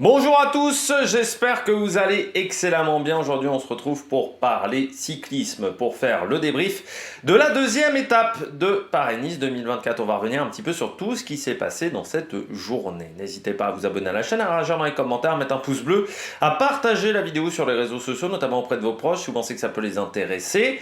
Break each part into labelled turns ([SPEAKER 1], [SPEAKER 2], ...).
[SPEAKER 1] Bonjour à tous, j'espère que vous allez excellemment bien. Aujourd'hui, on se retrouve pour parler cyclisme, pour faire le débrief de la deuxième étape de Paris-Nice 2024. On va revenir un petit peu sur tout ce qui s'est passé dans cette journée. N'hésitez pas à vous abonner à la chaîne, à réagir dans les commentaires, à mettre un pouce bleu, à partager la vidéo sur les réseaux sociaux, notamment auprès de vos proches, si vous pensez que ça peut les intéresser.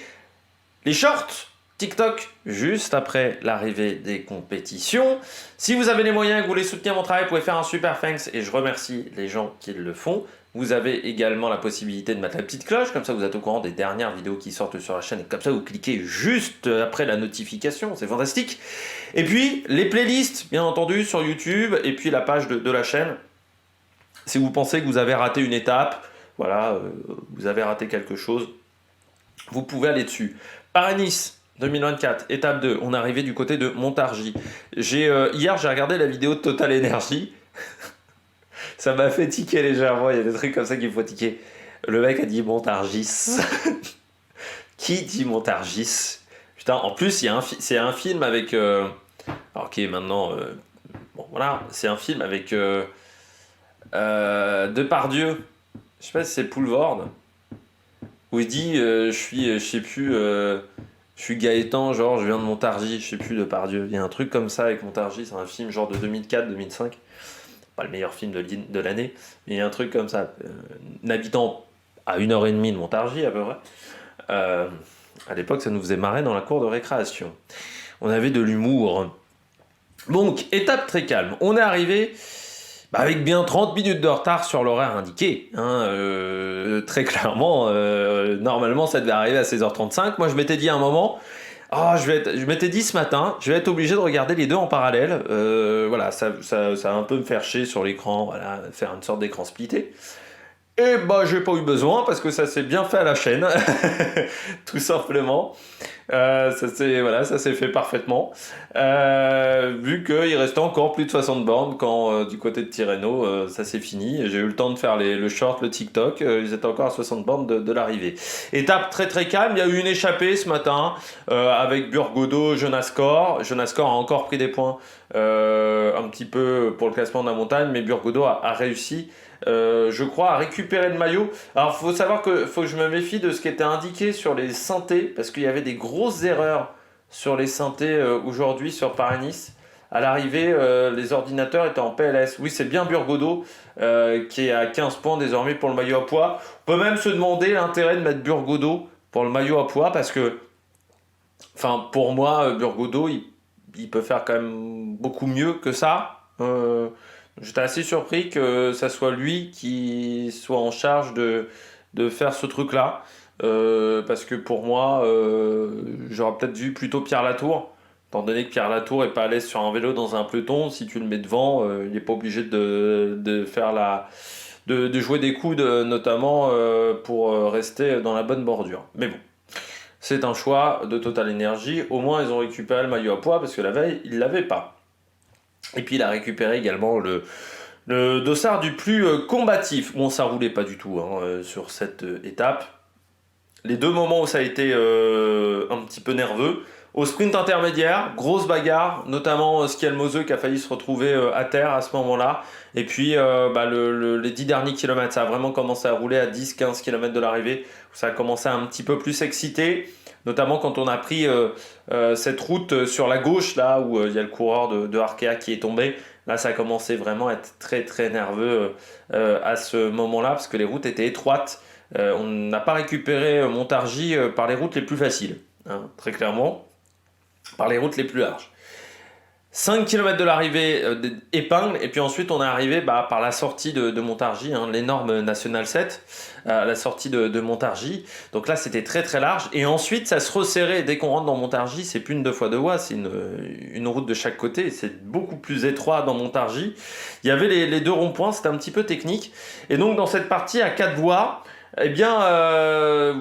[SPEAKER 1] Les shorts TikTok, juste après l'arrivée des compétitions. Si vous avez les moyens et que vous voulez soutenir mon travail, vous pouvez faire un super thanks et je remercie les gens qui le font. Vous avez également la possibilité de mettre la petite cloche, comme ça vous êtes au courant des dernières vidéos qui sortent sur la chaîne et comme ça vous cliquez juste après la notification, c'est fantastique. Et puis les playlists, bien entendu, sur YouTube et puis la page de la chaîne. Si vous pensez que vous avez raté une étape, voilà, vous avez raté quelque chose, vous pouvez aller dessus. Paris-Nice 2024, étape 2, on est arrivé du côté de Montargis. Hier, j'ai regardé la vidéo de Total Energy. Ça m'a fait tiquer légèrement, il y a des trucs comme ça qu'il faut tiquer. Le mec a dit Montargis. Qui dit Montargis? Putain, en plus, c'est un film avec... alors qui est maintenant... bon, voilà, c'est un film avec Depardieu. Je sais pas si c'est Poulvord. Où il dit, je sais plus... je suis Gaëtan, genre je viens de Montargis, je sais plus, Depardieu. Il y a un truc comme ça avec Montargis, c'est un film genre de 2004-2005. Pas le meilleur film de l'année, mais il y a un truc comme ça. Un habitant à 1h30 de Montargis à peu près. À l'époque, ça nous faisait marrer dans la cour de récréation. On avait de l'humour. Donc, étape très calme. On est arrivé avec bien 30 minutes de retard sur l'horaire indiqué. Très clairement, normalement, ça devait arriver à 16h35. Moi, je m'étais dit à un moment, je m'étais dit ce matin, je vais être obligé de regarder les deux en parallèle. Voilà, ça va un peu me faire chier sur l'écran, voilà, faire une sorte d'écran splitté. Et bah, j'ai pas eu besoin parce que ça s'est bien fait à la chaîne, tout simplement. Ça s'est fait parfaitement. Vu qu'il restait encore plus de 60 bornes quand du côté de Tirreno, ça s'est fini. J'ai eu le temps de faire le short, le TikTok. Ils étaient encore à 60 bornes de l'arrivée. Étape très très calme. Il y a eu une échappée ce matin avec Burgodo, Jonascore. Jonascore a encore pris des points un petit peu pour le classement de la montagne, mais Burgodo a réussi. Je crois, à récupérer le maillot. Alors, faut savoir faut que je me méfie de ce qui était indiqué sur les synthés, parce qu'il y avait des grosses erreurs sur les synthés aujourd'hui sur Paris-Nice. À l'arrivée, les ordinateurs étaient en PLS. Oui, c'est bien Burgodo qui est à 15 points désormais pour le maillot à pois. On peut même se demander l'intérêt de mettre Burgodo pour le maillot à pois, parce que, enfin, pour moi, Burgodo, il peut faire quand même beaucoup mieux que ça. J'étais assez surpris que ça soit lui qui soit en charge de faire ce truc-là. Parce que pour moi, j'aurais peut-être vu plutôt Pierre Latour. Étant donné que Pierre Latour est pas à l'aise sur un vélo dans un peloton, si tu le mets devant, il n'est pas obligé de faire de jouer des coudes, notamment pour rester dans la bonne bordure. Mais bon, c'est un choix de Total Energy. Au moins, ils ont récupéré le maillot à pois parce que la veille, ils ne l'avaient pas. Et puis il a récupéré également le dossard du plus combatif. Bon, ça roulait pas du tout sur cette étape. Les deux moments où ça a été un petit peu nerveux. Au sprint intermédiaire, grosse bagarre, notamment Schialmoseux qui a failli se retrouver à terre à ce moment-là. Et puis les 10 derniers kilomètres, ça a vraiment commencé à rouler à 10-15 km de l'arrivée. Ça a commencé à un petit peu plus s'exciter. Notamment quand on a pris cette route sur la gauche, là où il y a le coureur de Arkea qui est tombé. Là, ça a commencé vraiment à être très très nerveux à ce moment-là, parce que les routes étaient étroites. On n'a pas récupéré Montargis par les routes les plus faciles, très clairement, par les routes les plus larges. 5 km de l'arrivée épingle, et puis ensuite on est arrivé par la sortie de Montargis, l'énorme National 7, la sortie de Montargis. Donc là c'était très très large, et ensuite ça se resserrait dès qu'on rentre dans Montargis. C'est plus une 2 fois 2 voies, c'est une route de chaque côté, c'est beaucoup plus étroit dans Montargis. Il y avait les deux ronds-points, c'était un petit peu technique, et donc dans cette partie à 4 voies, eh bien,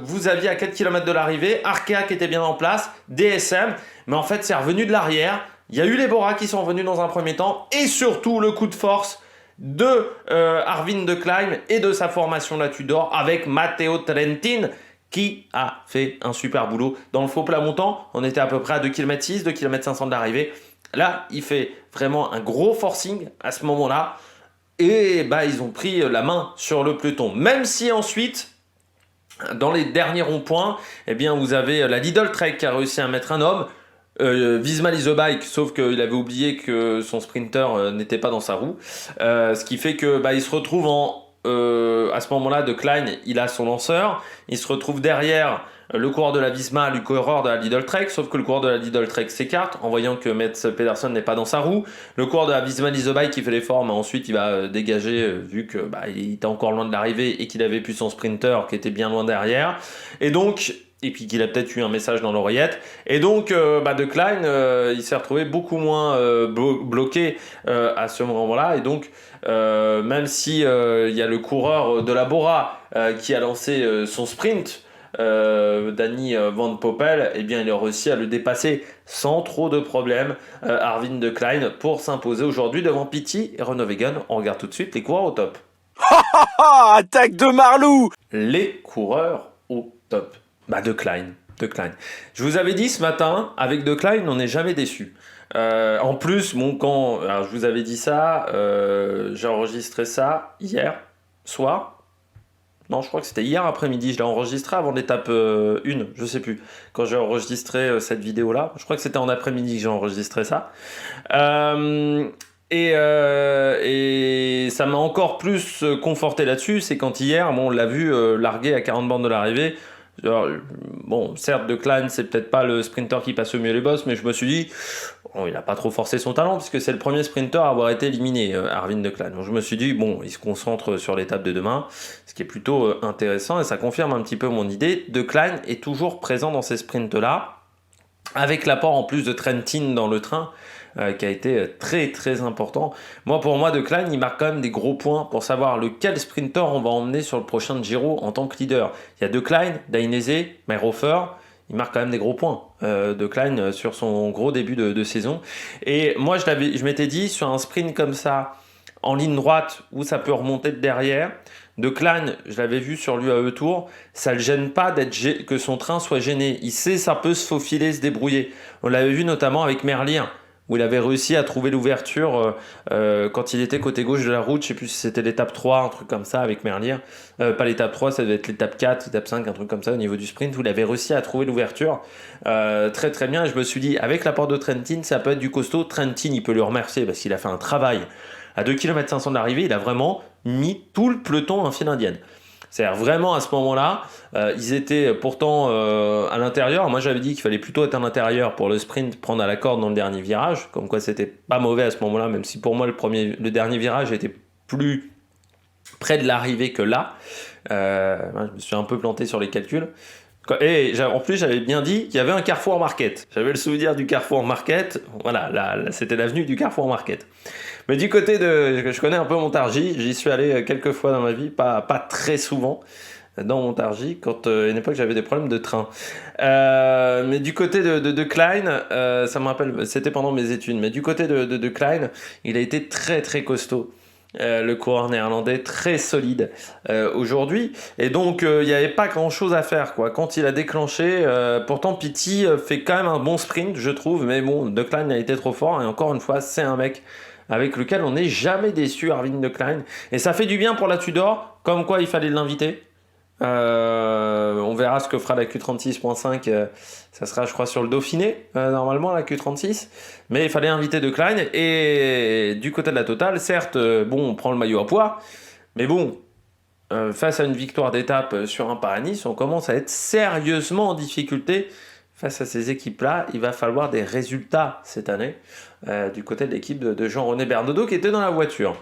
[SPEAKER 1] vous aviez à 4 km de l'arrivée Arkea qui était bien en place, DSM, mais en fait c'est revenu de l'arrière. Il y a eu les Bora qui sont venus dans un premier temps, et surtout le coup de force de Arvind de Klein et de sa formation La Tudor avec Matteo Trentin qui a fait un super boulot. Dans le faux plat montant, on était à peu près à 2,6 km, 2,5 km de l'arrivée. Là, il fait vraiment un gros forcing à ce moment-là. Et bah, ils ont pris la main sur le peloton. Même si ensuite, dans les derniers ronds-points, eh bien, vous avez la Lidl Trek qui a réussi à mettre un homme. Visma Isobike, sauf qu'il avait oublié que son sprinter n'était pas dans sa roue. Ce qui fait que bah, il se retrouve à ce moment-là de Klein, il a son lanceur. Il se retrouve derrière le coureur de la Visma, le coureur de la Lidl Trek, sauf que le coureur de la Lidl Trek s'écarte en voyant que Mats Pedersen n'est pas dans sa roue. Le coureur de la Visma Isobike qui fait l'effort, mais ensuite il va dégager vu que bah, il était encore loin de l'arrivée et qu'il avait plus son sprinter qui était bien loin derrière. Et puis qu'il a peut-être eu un message dans l'oreillette. Et donc, De Klein, il s'est retrouvé beaucoup moins bloqué à ce moment-là. Et donc, même si il y a le coureur de la Bora qui a lancé son sprint, Danny Van Poppel, eh bien, il a réussi à le dépasser sans trop de problèmes, Arvind de Klein, pour s'imposer aujourd'hui devant Pitty et Renaud Vegan. On regarde tout de suite les coureurs au top.
[SPEAKER 2] Attaque de Marlou!
[SPEAKER 1] Les coureurs au top. De Klein. Je vous avais dit ce matin, avec De Klein, on n'est jamais déçu. En plus, alors je vous avais dit ça, j'ai enregistré ça hier soir. Non, je crois que c'était hier après-midi. Je l'ai enregistré avant l'étape 1, je sais plus. Quand j'ai enregistré cette vidéo-là, je crois que c'était en après-midi que j'ai enregistré ça. Et ça m'a encore plus conforté là-dessus, c'est quand hier, on l'a vu larguer à 40 bornes de l'arrivée. Alors, bon, certes, De Klein, c'est peut-être pas le sprinter qui passe au mieux les bosses, mais je me suis dit, il n'a pas trop forcé son talent, puisque c'est le premier sprinter à avoir été éliminé, Arvind De Klein. Donc je me suis dit, il se concentre sur l'étape de demain, ce qui est plutôt intéressant, et ça confirme un petit peu mon idée. De Klein est toujours présent dans ces sprints-là, avec l'apport en plus de Trentin dans le train, qui a été très très important. Pour moi, De Klein, il marque quand même des gros points pour savoir lequel sprinter on va emmener sur le prochain Giro en tant que leader. Il y a De Klein, Dainese, Mayhofer, il marque quand même des gros points. De Klein sur son gros début de saison. Et moi, je m'étais dit, sur un sprint comme ça, en ligne droite, où ça peut remonter de derrière, De Klein, je l'avais vu sur l'UAE Tour, ça ne le gêne pas que son train soit gêné. Il sait, ça peut se faufiler, se débrouiller. On l'avait vu notamment avec Merlier, où il avait réussi à trouver l'ouverture quand il était côté gauche de la route. Je ne sais plus si c'était l'étape 3, un truc comme ça avec Merlier. Pas l'étape 3, ça devait être l'étape 4, l'étape 5, un truc comme ça au niveau du sprint, où il avait réussi à trouver l'ouverture très très bien. Et je me suis dit, avec l'apport de Trentin, ça peut être du costaud. Trentin, il peut le remercier parce qu'il a fait un travail. À 2 km 500 de l'arrivée, il a vraiment mis tout le peloton en file indienne. C'est-à-dire vraiment à ce moment-là, ils étaient pourtant à l'intérieur. Moi j'avais dit qu'il fallait plutôt être à l'intérieur pour le sprint, prendre à la corde dans le dernier virage, comme quoi c'était pas mauvais à ce moment-là, même si pour moi le dernier virage était plus près de l'arrivée que là. Je me suis un peu planté sur les calculs. Et en plus j'avais bien dit qu'il y avait un Carrefour Market. J'avais le souvenir du Carrefour Market. Voilà, là, c'était l'avenue du Carrefour Market. Mais du côté je connais un peu Montargis, j'y suis allé quelques fois dans ma vie, pas très souvent dans Montargis, quand à une époque j'avais des problèmes de train. Mais du côté de Klein, ça me rappelle, c'était pendant mes études, mais du côté de Klein, il a été très très costaud. Le coureur néerlandais très solide aujourd'hui, et donc il n'y avait pas grand chose à faire quoi. Quand il a déclenché, pourtant Pitty fait quand même un bon sprint je trouve, mais De Klein a été trop fort, et encore une fois c'est un mec avec lequel on n'est jamais déçu, Arvind De Klein, et ça fait du bien pour la Tudor, comme quoi il fallait l'inviter. On verra ce que fera la Q36.5, ça sera je crois sur le Dauphiné normalement la Q36, mais il fallait inviter De Klein. Et du côté de la Total, certes on prend le maillot à poids, mais face à une victoire d'étape sur un Paris-Nice, on commence à être sérieusement en difficulté face à ces équipes-là. Il va falloir des résultats cette année du côté de l'équipe de Jean-René Bernodeau qui était dans la voiture.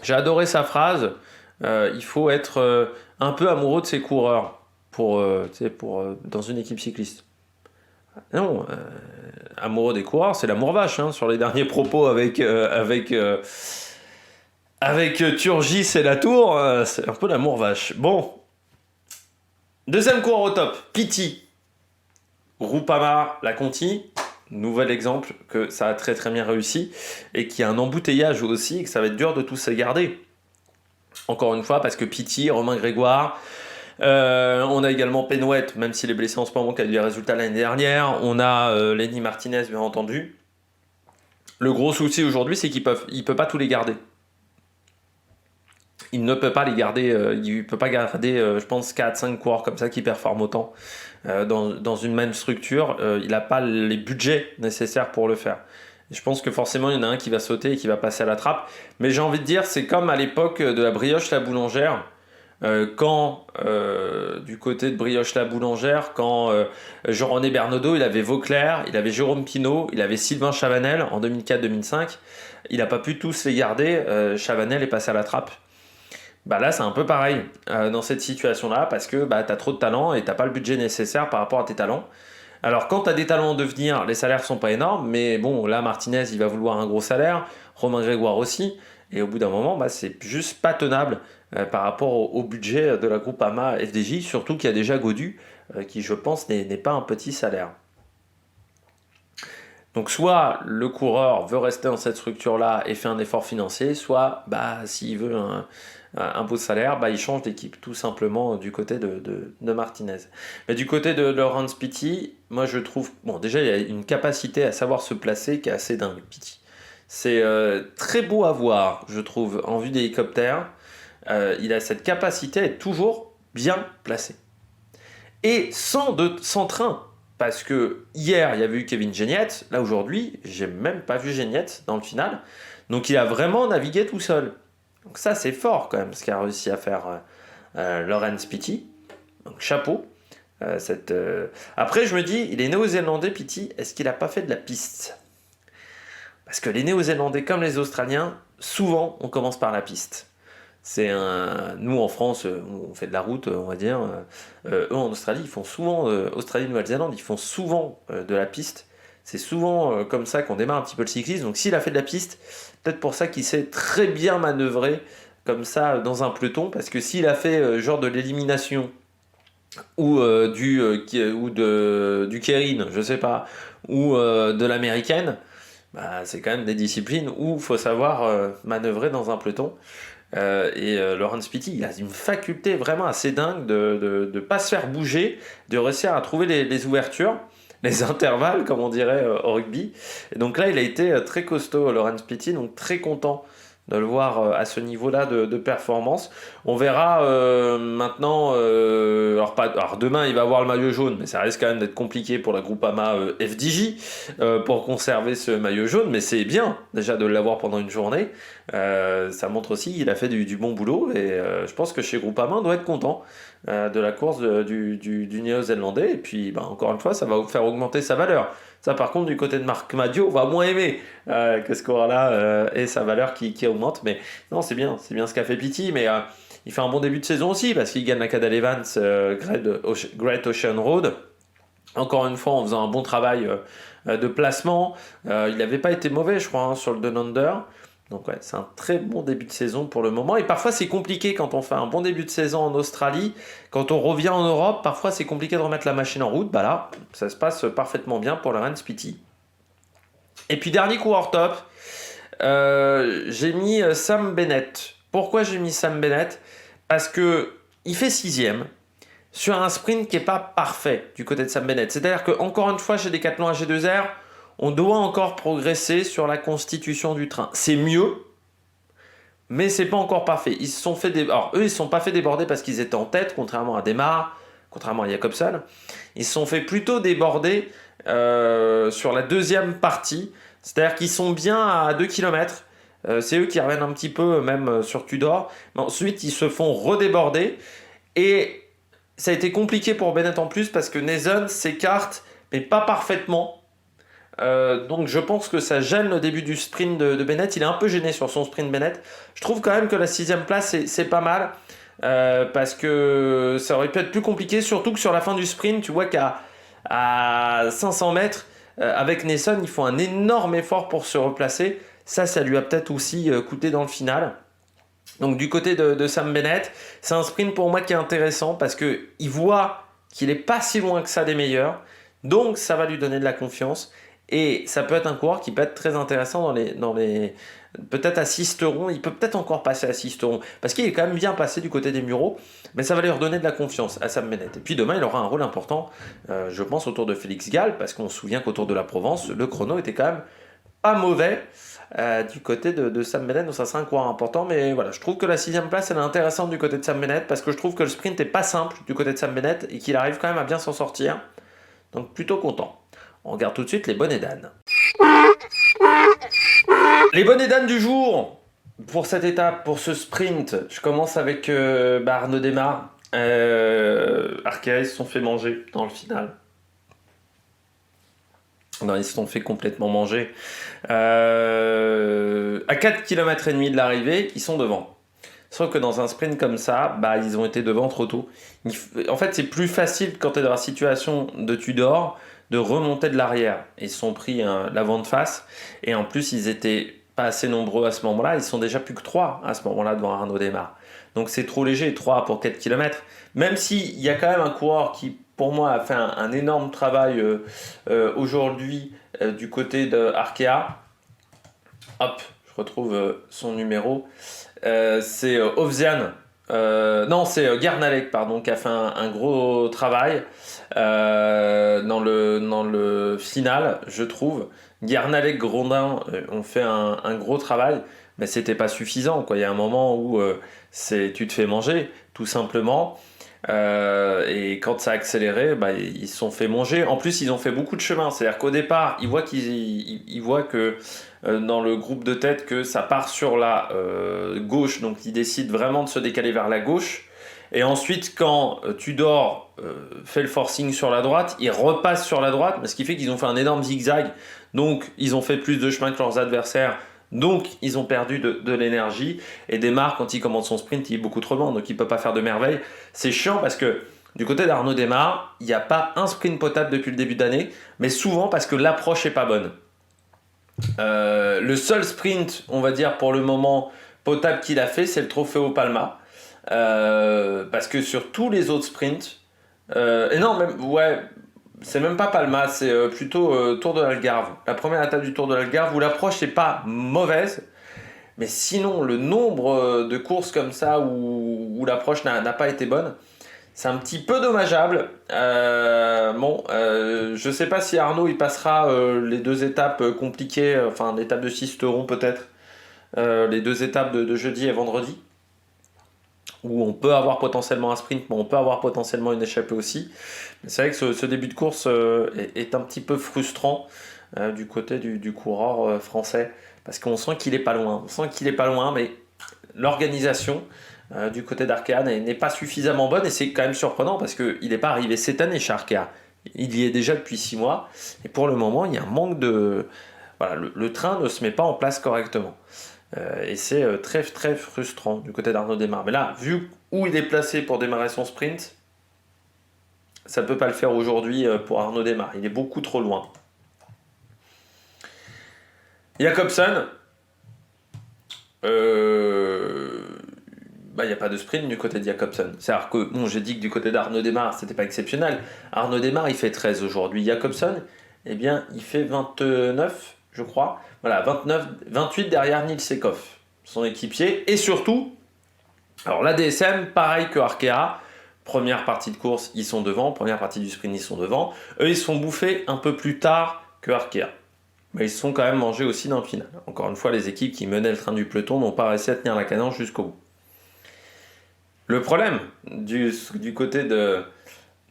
[SPEAKER 1] J'ai adoré sa phrase, il faut être un peu amoureux de ses coureurs dans une équipe cycliste. Non, amoureux des coureurs, c'est l'amour vache, sur les derniers propos avec Turgis et Latour, c'est un peu l'amour vache. Bon, deuxième coureur au top, Pitty, Groupama, la Conti. Nouvel exemple que ça a très très bien réussi et qui a un embouteillage aussi et que ça va être dur de tous se garder. Encore une fois, parce que Pitty, Romain Grégoire, on a également Penouet, même s'il est blessé en ce moment, qui a eu des résultats l'année dernière. On a Lenny Martinez, bien entendu. Le gros souci aujourd'hui, c'est qu'il ne peut pas tous les garder. il ne peut pas les garder, il peut pas garder, je pense, 4-5 coureurs comme ça qui performent autant dans une même structure. Il n'a pas les budgets nécessaires pour le faire. Et je pense que forcément, il y en a un qui va sauter et qui va passer à la trappe. Mais j'ai envie de dire, c'est comme à l'époque de la Brioche la Boulangère. Quand du côté de Brioche la Boulangère, quand Jean-René Bernaudot, il avait Vauclair, il avait Jérôme Pinault, il avait Sylvain Chavanel en 2004-2005, il n'a pas pu tous les garder. Chavanel est passé à la trappe. Bah là, c'est un peu pareil dans cette situation-là parce que bah, tu as trop de talent et tu n'as pas le budget nécessaire par rapport à tes talents. Alors, quand tu as des talents en devenir, les salaires sont pas énormes, mais bon, là, Martinez, il va vouloir un gros salaire, Romain Grégoire aussi, et au bout d'un moment, bah, c'est juste pas tenable par rapport au budget de la Groupama FDJ, surtout qu'il y a déjà Gaudu, qui, je pense, n'est pas un petit salaire. Donc soit le coureur veut rester dans cette structure-là et fait un effort financier, soit bah, s'il veut un beau salaire, bah, il change d'équipe tout simplement du côté de Martinez. Mais du côté de Laurens Pitty, moi je trouve, bon déjà il a une capacité à savoir se placer qui est assez dingue, Pitty. C'est très beau à voir, je trouve, en vue d'hélicoptère. Il a cette capacité à être toujours bien placé. Et sans train. Parce que hier, il y avait eu Kevin Geniet. Là, aujourd'hui, j'ai même pas vu Geniet dans le final. Donc, il a vraiment navigué tout seul. Donc, ça, c'est fort quand même, ce qu'a réussi à faire Laurens Pitty. Donc, chapeau. Après, je me dis, il est néo-zélandais, Pitty. Est-ce qu'il n'a pas fait de la piste? Parce que les néo-zélandais, comme les Australiens, souvent, on commence par la piste. Nous en France, on fait de la route, on va dire. Eux en Australie, ils font souvent, Australie, Nouvelle-Zélande, ils font souvent de la piste. C'est souvent comme ça qu'on démarre un petit peu le cyclisme. Donc s'il a fait de la piste, peut-être pour ça qu'il sait très bien manœuvrer comme ça dans un peloton. Parce que s'il a fait genre de l'élimination ou du Keirin, je sais pas, ou de l'américaine, bah, c'est quand même des disciplines où il faut savoir manœuvrer dans un peloton. Laurens Pitty, il a une faculté vraiment assez dingue de ne pas se faire bouger, de réussir à trouver les ouvertures, les intervalles, comme on dirait au rugby. Et donc là, il a été très costaud, Laurens Pitty, donc très content de le voir à ce niveau-là de performance. On verra maintenant, alors demain il va avoir le maillot jaune, mais ça risque quand même d'être compliqué pour la Groupama FDJ pour conserver ce maillot jaune, mais c'est bien déjà de l'avoir pendant une journée. Ça montre aussi qu'il a fait du bon boulot et je pense que chez Groupama on doit être content de la course du néo-zélandais et puis bah, encore une fois ça va faire augmenter sa valeur. Ça par contre du côté de Marc Madio on va moins aimer que ce coureur-là et sa valeur qui augmente, mais non c'est bien ce qu'a fait Pitty, mais il fait un bon début de saison aussi parce qu'il gagne la Cadel Evans Great Ocean Road. Encore une fois, en faisant un bon travail de placement. Il n'avait pas été mauvais, je crois, hein, sur le Down Under. Donc ouais, c'est un très bon début de saison pour le moment. Et parfois, c'est compliqué quand on fait un bon début de saison en Australie. Quand on revient en Europe, parfois, c'est compliqué de remettre la machine en route. Bah là, ça se passe parfaitement bien pour Laurens Pitty. Et puis, dernier coureur top, j'ai mis Sam Bennett. Pourquoi j'ai mis Sam Bennett? Parce que il fait 6ème sur un sprint qui n'est pas parfait du côté de Sam Bennett. C'est-à-dire qu'encore une fois, chez Decathlon AG2R, on doit encore progresser sur la constitution du train. C'est mieux, mais c'est pas encore parfait. Ils se sont fait Alors, eux, ils ne se sont pas fait déborder parce qu'ils étaient en tête, contrairement à Demar, contrairement à Jacobsen. Ils se sont fait plutôt déborder sur la deuxième partie. C'est-à-dire qu'ils sont bien à 2 km. C'est eux qui reviennent un petit peu, même sur Tudor. Mais ensuite, ils se font redéborder. Et ça a été compliqué pour Bennett en plus parce que Nason s'écarte, mais pas parfaitement. Donc je pense que ça gêne le début du sprint de Bennett. Il est un peu gêné sur son sprint Bennett. Je trouve quand même que la 6ème place c'est pas mal parce que ça aurait pu être plus compliqué, surtout que sur la fin du sprint, tu vois qu'à 500 mètres avec Nason, ils font un énorme effort pour se replacer. Ça lui a peut-être aussi coûté dans le final. Donc du côté de Sam Bennett, c'est un sprint pour moi qui est intéressant parce qu'il voit qu'il n'est pas si loin que ça des meilleurs. Donc ça va lui donner de la confiance. Et ça peut être un coureur qui peut être très intéressant dans les peut-être à Sisteron. Il peut peut-être encore passer à Sisteron parce qu'il est quand même bien passé du côté des Mureaux, mais ça va lui redonner de la confiance à Sam Bennett. Et puis demain, il aura un rôle important, je pense, autour de Félix Gall, parce qu'on se souvient qu'autour de la Provence, le chrono était quand même pas mauvais du côté de Sam Bennett, donc ça sera un coureur important. Mais voilà, je trouve que la 6ème place, elle est intéressante du côté de Sam Bennett parce que je trouve que le sprint n'est pas simple du côté de Sam Bennett et qu'il arrive quand même à bien s'en sortir. Donc plutôt content. On regarde tout de suite les bonnets d'âne. Les bonnets d'âne du jour pour cette étape, pour ce sprint. Je commence avec Arnaud Démare. Arkea, ils se sont fait manger dans le final. Non, ils se sont fait complètement manger. À 4 km et demi de l'arrivée, ils sont devant. Sauf que dans un sprint comme ça, ils ont été devant trop tôt. En fait, c'est plus facile quand tu es dans la situation de Tudor de remonter de l'arrière. Ils se sont pris l'avant de face. Et en plus, ils étaient pas assez nombreux à ce moment-là. Ils sont déjà plus que 3 à ce moment-là devant Arnaud Démare. Donc c'est trop léger, 3 pour 4 km. Même s'il y a quand même un coureur qui, pour moi, a fait un énorme travail aujourd'hui du côté de Arkea. Hop, je retrouve son numéro. C'est Ovzian. Non, c'est Guernalec, pardon, qui a fait un gros travail dans le final, je trouve. Guernalec, Grondin ont fait un gros travail, mais c'était pas suffisant, quoi. Il y a un moment où tu te fais manger, tout simplement. Et quand ça a accéléré, ils se sont fait manger. En plus, ils ont fait beaucoup de chemin. C'est-à-dire qu'au départ, ils voient que dans le groupe de tête que ça part sur la gauche, donc ils décident vraiment de se décaler vers la gauche. Et ensuite, quand Tudor fait le forcing sur la droite, ils repassent sur la droite, ce qui fait qu'ils ont fait un énorme zigzag. Donc, ils ont fait plus de chemin que leurs adversaires. Donc, ils ont perdu de l'énergie. Et Démare, quand il commence son sprint, il est beaucoup trop loin, donc il ne peut pas faire de merveille. C'est chiant parce que du côté d'Arnaud Démare, il n'y a pas un sprint potable depuis le début d'année, mais souvent parce que l'approche n'est pas bonne. Le seul sprint, on va dire pour le moment, potable qu'il a fait, c'est le Trofeo Palma. Parce que sur tous les autres sprints, et non, même, ouais, c'est même pas Palma, c'est plutôt Tour de l'Algarve. La première étape du Tour de l'Algarve où l'approche n'est pas mauvaise, mais sinon le nombre de courses comme ça où l'approche n'a pas été bonne, c'est un petit peu dommageable. Je sais pas si Arnaud il passera les 2 étapes compliquées, enfin l'étape de Sisteron peut-être, les 2 étapes de jeudi et vendredi, où on peut avoir potentiellement un sprint, mais on peut avoir potentiellement une échappée aussi. Mais c'est vrai que ce début de course est un petit peu frustrant du côté du coureur français, parce qu'on sent qu'il est pas loin. On sent qu'il est pas loin, mais l'organisation du côté d'Arkea n'est pas suffisamment bonne, et c'est quand même surprenant parce qu'il n'est pas arrivé cette année chez Arkea. Il y est déjà depuis 6 mois, et pour le moment, il y a un manque de... Voilà, le train ne se met pas en place correctement. Et c'est très très frustrant du côté d'Arnaud Démare. Mais là, vu où il est placé pour démarrer son sprint, ça ne peut pas le faire aujourd'hui pour Arnaud Démare. Il est beaucoup trop loin. Jacobsen, il n'y a pas de sprint du côté de Jacobsen. C'est-à-dire que, j'ai dit que du côté d'Arnaud Démare, c'était pas exceptionnel. Arnaud Démare, il fait 13 aujourd'hui. Jacobsen, il fait 29, je crois. Voilà, 28 derrière Nils Sekhoff, son équipier. Et surtout, alors la DSM, pareil que Arkea, première partie de course, ils sont devant. Première partie du sprint, ils sont devant. Eux, ils se sont bouffés un peu plus tard que Arkea. Mais ils se sont quand même mangés aussi dans le final. Encore une fois, les équipes qui menaient le train du peloton n'ont pas réussi à tenir la cadence jusqu'au bout. Le problème du côté de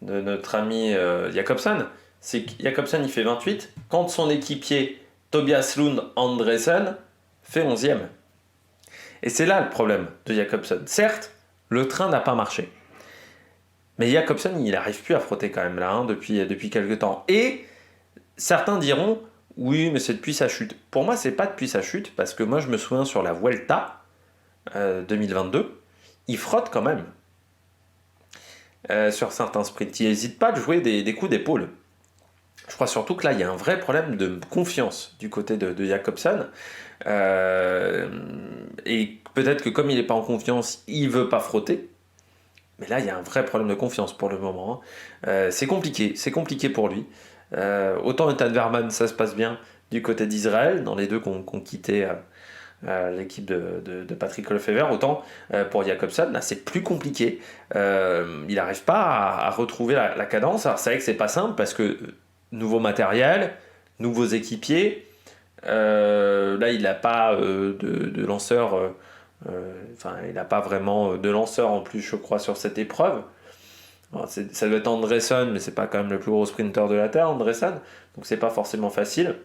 [SPEAKER 1] notre ami Jacobsen, c'est que Jacobsen il fait 28 quand son équipier Tobias Lund Andresen fait 11e. Et c'est là le problème de Jacobsen. Certes, le train n'a pas marché. Mais Jacobsen, il n'arrive plus à frotter quand même là, depuis quelques temps. Et certains diront, oui, mais c'est depuis sa chute. Pour moi, c'est pas depuis sa chute, parce que moi, je me souviens sur la Vuelta 2022, il frotte quand même sur certains sprints. Il n'hésite pas à jouer des coups d'épaule. Je crois surtout que là, il y a un vrai problème de confiance du côté de Jacobsen. Et peut-être que comme il n'est pas en confiance, il ne veut pas frotter. Mais là, il y a un vrai problème de confiance pour le moment. C'est compliqué pour lui. Autant Ethan Verman, ça se passe bien du côté d'Israël, dans les deux qui ont quitté l'équipe de Patrick Lefevere, autant pour Jacobsen, là c'est plus compliqué. Il n'arrive pas à retrouver la cadence. Alors c'est vrai que c'est pas simple parce que nouveau matériel, nouveaux équipiers, Là, il n'a pas de lanceur. Il n'a pas vraiment de lanceur en plus, je crois, sur cette épreuve. Alors, ça doit être Andresen, mais c'est pas quand même le plus gros sprinter de la Terre, Andresen. Donc c'est pas forcément facile.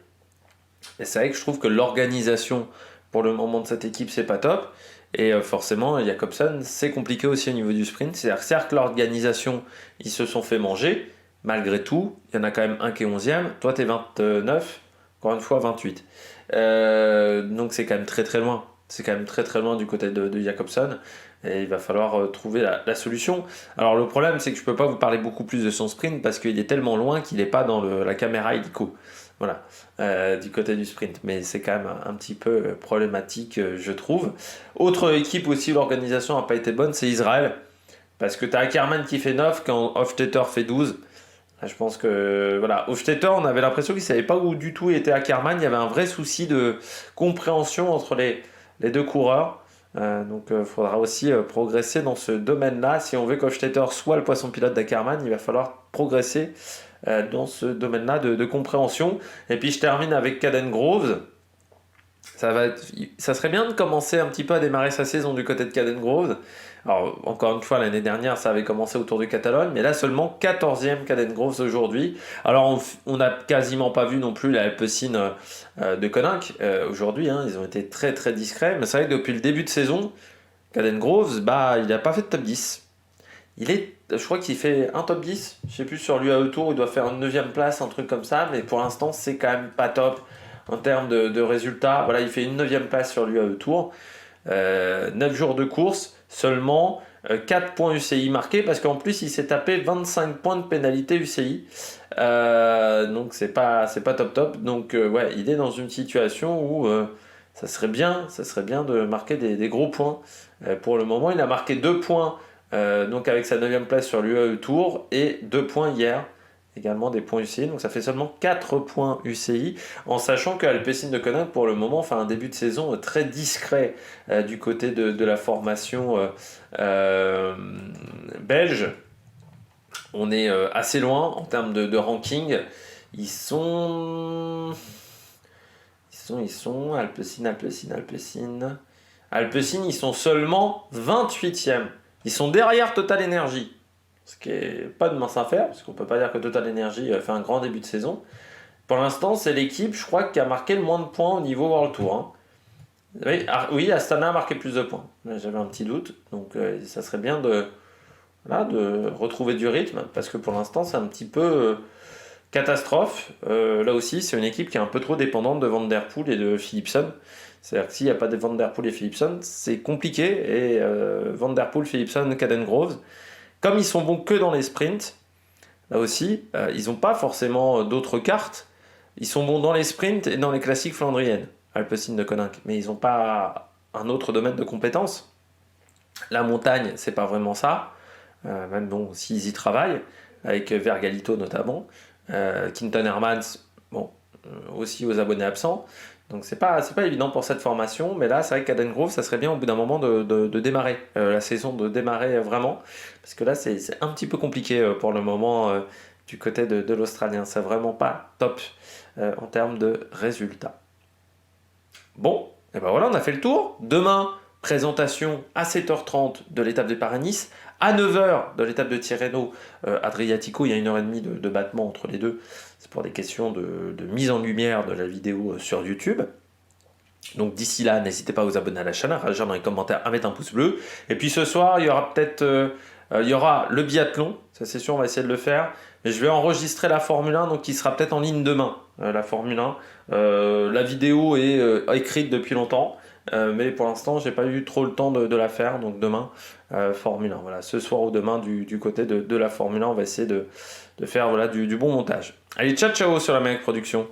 [SPEAKER 1] Et c'est vrai que je trouve que l'organisation pour le moment de cette équipe, c'est pas top. Et forcément, Jacobsen, c'est compliqué aussi au niveau du sprint. C'est-à-dire, certes, l'organisation, ils se sont fait manger. Malgré tout, il y en a quand même un qui est 11e. Toi, tu es 29, encore une fois 28. Donc c'est quand même très très loin. C'est quand même très très loin du côté de Jacobsen. Et il va falloir trouver la solution. Alors le problème, c'est que je ne peux pas vous parler beaucoup plus de son sprint parce qu'il est tellement loin qu'il n'est pas dans la caméra hélico. Voilà, du côté du sprint. Mais c'est quand même un petit peu problématique, je trouve. Autre équipe aussi, l'organisation n'a pas été bonne, c'est Israël. Parce que tu as Ackermann qui fait 9 quand Hofstetter fait 12. Je pense que voilà, Hofstetter, on avait l'impression qu'il ne savait pas où du tout était Ackermann. Il y avait un vrai souci de compréhension entre les deux coureurs. Donc il faudra aussi progresser dans ce domaine-là. Si on veut qu'Hofstetter soit le poisson pilote d'Ackermann, il va falloir progresser dans ce domaine-là de compréhension. Et puis je termine avec Caden Groves. Ça serait bien de commencer un petit peu à démarrer sa saison du côté de Caden Groves. Alors, encore une fois, l'année dernière, ça avait commencé autour de Catalogne, mais là, seulement 14e Caden Groves aujourd'hui. Alors, on n'a quasiment pas vu non plus la Alpecin de Koninck aujourd'hui. Ils ont été très très discrets, mais c'est vrai que depuis le début de saison, Caden Groves, il n'a pas fait de top 10. Je crois qu'il fait un top 10. Je sais plus sur l'UAE Tour, il doit faire une 9e place, un truc comme ça, mais pour l'instant, c'est quand même pas top en termes de résultats. Voilà, il fait une 9e place sur l'UAE Tour. 9 jours de course, seulement 4 points UCI marqués, parce qu'en plus, il s'est tapé 25 points de pénalité UCI. Donc, c'est pas top. Donc, ouais, il est dans une situation où ça serait bien de marquer des gros points. Pour le moment, il a marqué 2 points donc avec sa 9e place sur l'UAE Tour et 2 points hier. Également des points UCI, donc ça fait seulement 4 points UCI, en sachant que Alpecin de Koninck pour le moment fait un début de saison très discret du côté de la formation belge. On est assez loin en termes de ranking. Ils sont Alpecin. Alpecin, ils sont seulement 28e. Ils sont derrière Total Energy. Ce qui n'est pas de mince affaire, parce qu'on ne peut pas dire que Total Energy fait un grand début de saison. Pour l'instant, c'est l'équipe, je crois, qui a marqué le moins de points au niveau World Tour. Oui, Astana a marqué plus de points. J'avais un petit doute. Donc, ça serait bien de retrouver du rythme, parce que pour l'instant, c'est un petit peu catastrophe. Là aussi, c'est une équipe qui est un peu trop dépendante de Van Der Poel et de Philipsen. C'est-à-dire que s'il n'y a pas de Van Der Poel et Philipsen, c'est compliqué. Et Van Der Poel, Philipsen, Caden Groves, comme ils sont bons que dans les sprints, là aussi, ils n'ont pas forcément d'autres cartes. Ils sont bons dans les sprints et dans les classiques flandriennes, Alpecin de Koninck. Mais ils n'ont pas un autre domaine de compétences. La montagne, c'est pas vraiment ça. Même bon, s'ils y travaillent, avec Vergalito notamment. Quinton Hermans, aussi aux abonnés absents. Donc c'est pas évident pour cette formation, mais là c'est vrai que Caden Groves, ça serait bien au bout d'un moment de démarrer la saison, de démarrer vraiment, parce que là c'est un petit peu compliqué pour le moment du côté de l'Australien, c'est vraiment pas top en termes de résultats. Bon, et ben voilà, on a fait le tour. Demain, présentation à 7h30 de l'étape de Paris-Nice, à 9h de l'étape de Tirreno Adriatico, il y a 1h30 de battement entre les deux. C'est pour des questions de mise en lumière de la vidéo sur YouTube. Donc d'ici là, n'hésitez pas à vous abonner à la chaîne, à réagir dans les commentaires, à mettre un pouce bleu. Et puis ce soir, il y aura peut-être le biathlon, ça c'est sûr, on va essayer de le faire. Mais je vais enregistrer la Formule 1, donc qui sera peut-être en ligne demain, la Formule 1. La vidéo est écrite depuis longtemps. Mais pour l'instant, j'ai pas eu trop le temps de la faire. Donc demain, Formule 1. Voilà, ce soir ou demain, du côté de la Formule 1, on va essayer de faire du bon montage. Allez, ciao ciao sur la Mec Production.